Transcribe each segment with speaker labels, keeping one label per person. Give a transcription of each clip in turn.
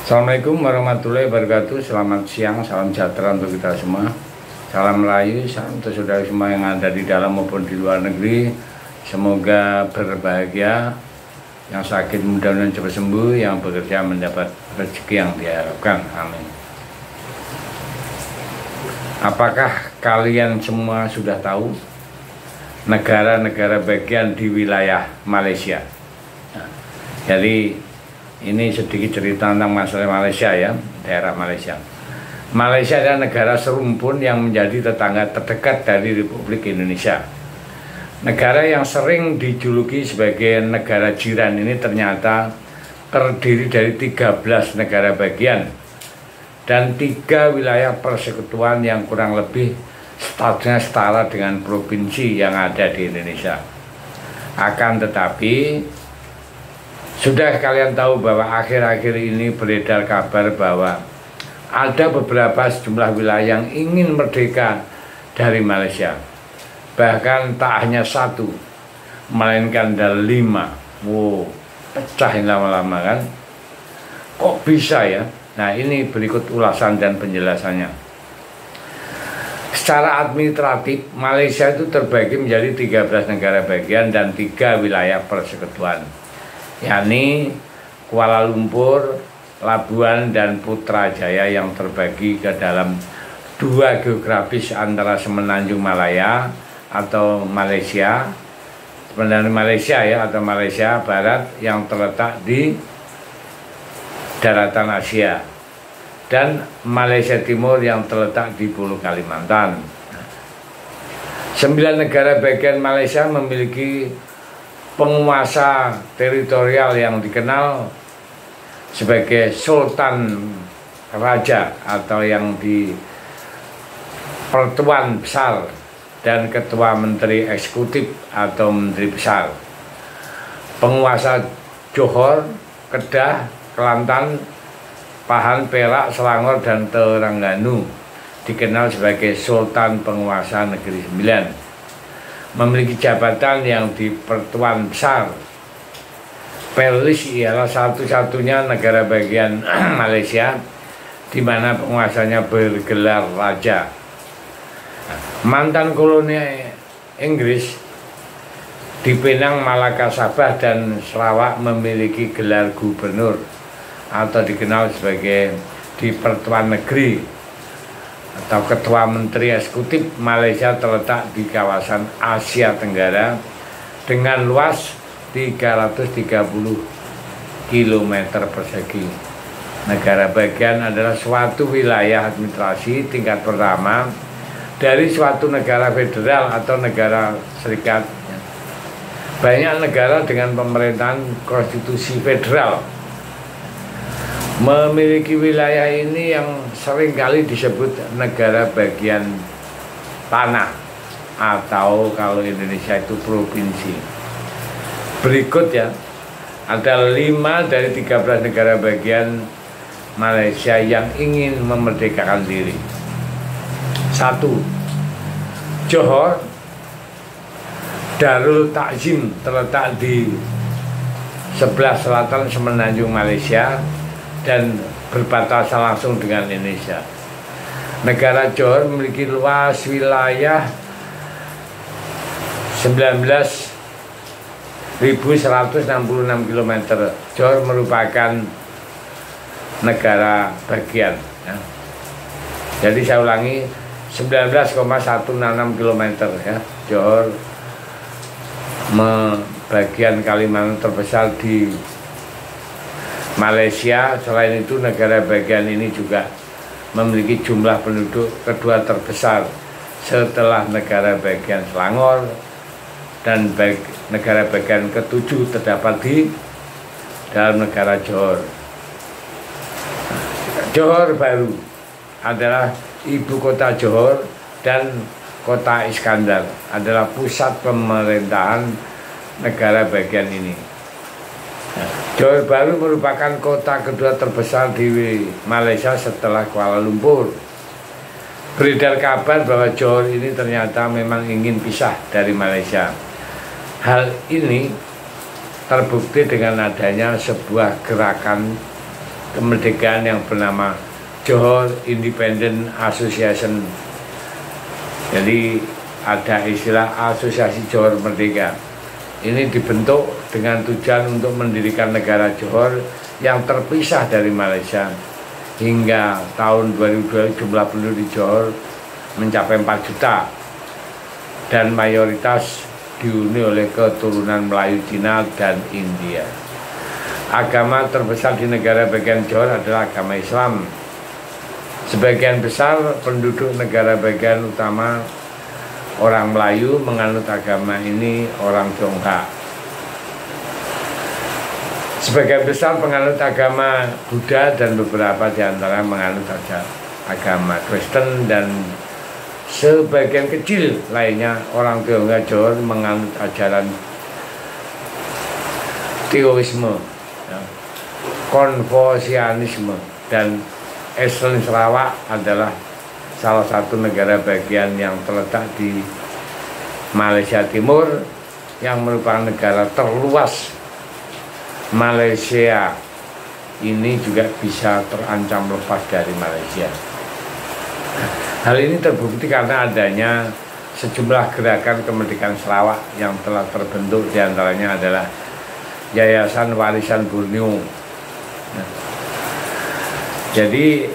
Speaker 1: Assalamualaikum warahmatullahi wabarakatuh. Selamat siang, salam sejahtera untuk kita semua. Salam Melayu, salam untuk saudara semua yang ada di dalam maupun di luar negeri. Semoga berbahagia, yang sakit mudah-mudahan cepat sembuh, yang bekerja mendapat rezeki yang diharapkan. Amin. Apakah kalian semua sudah tahu negara-negara bagian di wilayah Malaysia? Jadi ini sedikit cerita tentang masalah Malaysia ya, daerah Malaysia. Malaysia adalah negara serumpun yang menjadi tetangga terdekat dari Republik Indonesia. Negara yang sering dijuluki sebagai negara jiran ini ternyata terdiri dari 13 negara bagian dan 3 wilayah persekutuan yang kurang lebih statusnya setara dengan provinsi yang ada di Indonesia. Akan tetapi sudah kalian tahu bahwa akhir-akhir ini beredar kabar bahwa ada beberapa sejumlah wilayah yang ingin merdeka dari Malaysia. Bahkan tak hanya 1, melainkan ada 5. Wow, pecah lama-lama kan? Kok bisa ya? Nah, ini berikut ulasan dan penjelasannya. Secara administratif, Malaysia itu terbagi menjadi 13 negara bagian dan 3 wilayah persekutuan, yakni Kuala Lumpur, Labuan, dan Putrajaya yang terbagi ke dalam 2 geografis antara Semenanjung Malaya atau Malaysia, sebenarnya Malaysia ya, atau Malaysia Barat yang terletak di daratan Asia, dan Malaysia Timur yang terletak di Pulau Kalimantan. 9 negara bagian Malaysia memiliki penguasa teritorial yang dikenal sebagai Sultan Raja atau yang di Pertuan Besar dan Ketua Menteri Eksekutif atau Menteri Besar. Penguasa Johor, Kedah, Kelantan, Pahang, Perak, Selangor, dan Terengganu dikenal sebagai Sultan Penguasa Negeri Sembilan. Memiliki jabatan yang di Pertuan Besar. Perlis ialah satu-satunya negara bagian Malaysia di mana penguasanya bergelar raja. Mantan koloni Inggris di Penang, Malaka, Sabah, dan Sarawak memiliki gelar gubernur atau dikenal sebagai di Pertuan Negeri atau Ketua Menteri Eksekutif. Malaysia terletak di kawasan Asia Tenggara dengan luas 330 km persegi. Negara bagian adalah suatu wilayah administrasi tingkat pertama dari suatu negara federal atau negara serikat. Banyak negara dengan pemerintahan konstitusi federal memiliki wilayah ini yang seringkali disebut negara bagian tanah, atau kalau Indonesia itu provinsi. Berikut ya, ada 5 dari 13 negara bagian Malaysia yang ingin memerdekakan diri. 1. Johor Darul Takzim terletak di sebelah selatan Semenanjung Malaysia dan berbatasan langsung dengan Indonesia. Negara Johor memiliki luas wilayah 19.166 km. Johor merupakan negara bagian ya. Jadi saya ulangi, 19,166 km ya. Johor bagian Kalimantan terbesar di Malaysia. Selain itu, negara bagian ini juga memiliki jumlah penduduk kedua terbesar setelah negara bagian Selangor, dan negara bagian ke-7 terdapat di dalam negara Johor. Johor Bahru adalah ibu kota Johor, dan kota Iskandar adalah pusat pemerintahan negara bagian ini. Johor Bahru merupakan kota kedua terbesar di Malaysia setelah Kuala Lumpur. Beredar kabar bahwa Johor ini ternyata memang ingin pisah dari Malaysia. Hal ini terbukti dengan adanya sebuah gerakan kemerdekaan yang bernama Johor Independent Association. Jadi ada istilah Asosiasi Johor Merdeka. Ini dibentuk dengan tujuan untuk mendirikan negara Johor yang terpisah dari Malaysia. Hingga tahun 2002 jumlah penduduk di Johor mencapai 4 juta dan mayoritas dihuni oleh keturunan Melayu, Cina, dan India. Agama terbesar di negara bagian Johor adalah agama Islam. Sebagian besar penduduk negara bagian utama orang Melayu menganut agama ini orang Tionghoa. Sebagian besar penganut agama Buddha dan beberapa di antara menganut agama Kristen, dan sebagian kecil lainnya orang Tionghoa Johor menganut ajaran Taoisme, Konfusianisme, dan Islam. Sarawak adalah salah satu negara bagian yang terletak di Malaysia Timur yang merupakan negara terluas. Malaysia ini juga bisa terancam lepas dari Malaysia. Hal ini terbukti karena adanya sejumlah gerakan kemerdekaan Sarawak yang telah terbentuk, diantaranya adalah Yayasan Warisan Borneo. Jadi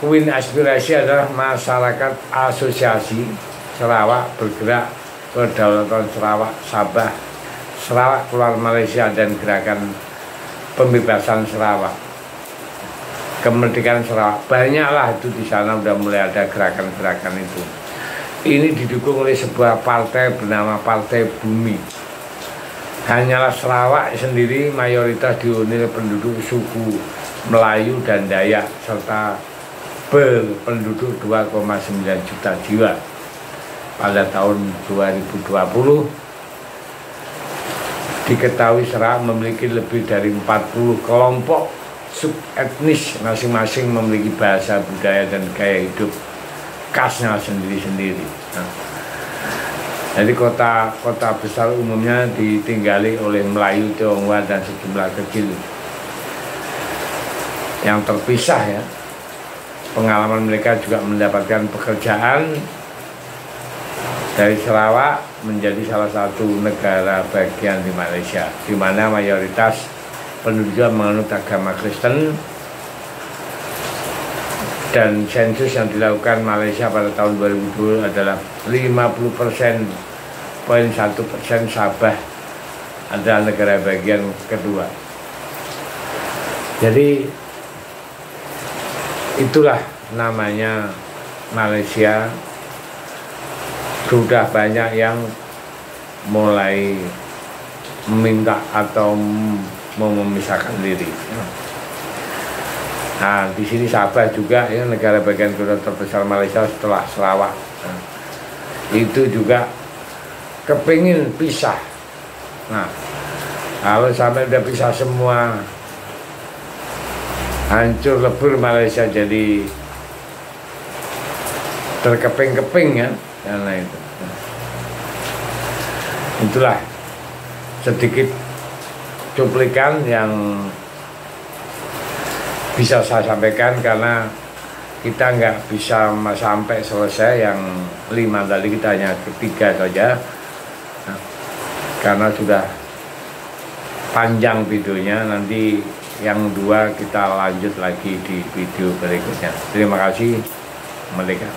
Speaker 1: Queen aspirasi adalah masyarakat asosiasi Sarawak bergerak kedaulatan Sarawak, Sabah, Sarawak keluar Malaysia, dan gerakan pembebasan Sarawak, kemerdekaan Sarawak. Banyaklah itu di sana udah mulai ada gerakan-gerakan itu. Ini didukung oleh sebuah partai bernama Partai Bumi. Hanyalah Sarawak sendiri mayoritas dihuni penduduk suku Melayu dan Dayak serta berpenduduk 2,9 juta jiwa. Pada tahun 2020 diketahui Sarawak memiliki lebih dari 40 kelompok subetnis, masing-masing memiliki bahasa, budaya, dan gaya hidup khasnya sendiri-sendiri. Jadi kota besar umumnya ditinggali oleh Melayu, Tionghoa, dan sejumlah kecil yang terpisah ya. Pengalaman mereka juga mendapatkan pekerjaan dari Sarawak menjadi salah satu negara bagian di Malaysia, di mana mayoritas penduduk menganut agama Kristen, dan sensus yang dilakukan Malaysia pada tahun 2002 adalah 50%, 0,1% Sabah adalah negara bagian kedua. Jadi itulah namanya Malaysia. Sudah banyak yang mulai meminta atau mau memisahkan diri. Nah, di sini Sabah juga ya, negara bagian kedua terbesar Malaysia setelah Sarawak. Nah, itu juga kepingin pisah. Nah, kalau sampai udah pisah semua, hancur lebur Malaysia, jadi terkeping-keping ya, karena itu. Itulah sedikit cuplikan yang bisa saya sampaikan, karena kita nggak bisa sampai selesai yang 5 tadi, kita hanya ketiga saja. Nah, karena sudah panjang videonya, nanti yang 2 kita lanjut lagi di video berikutnya. Terima kasih. Merdeka.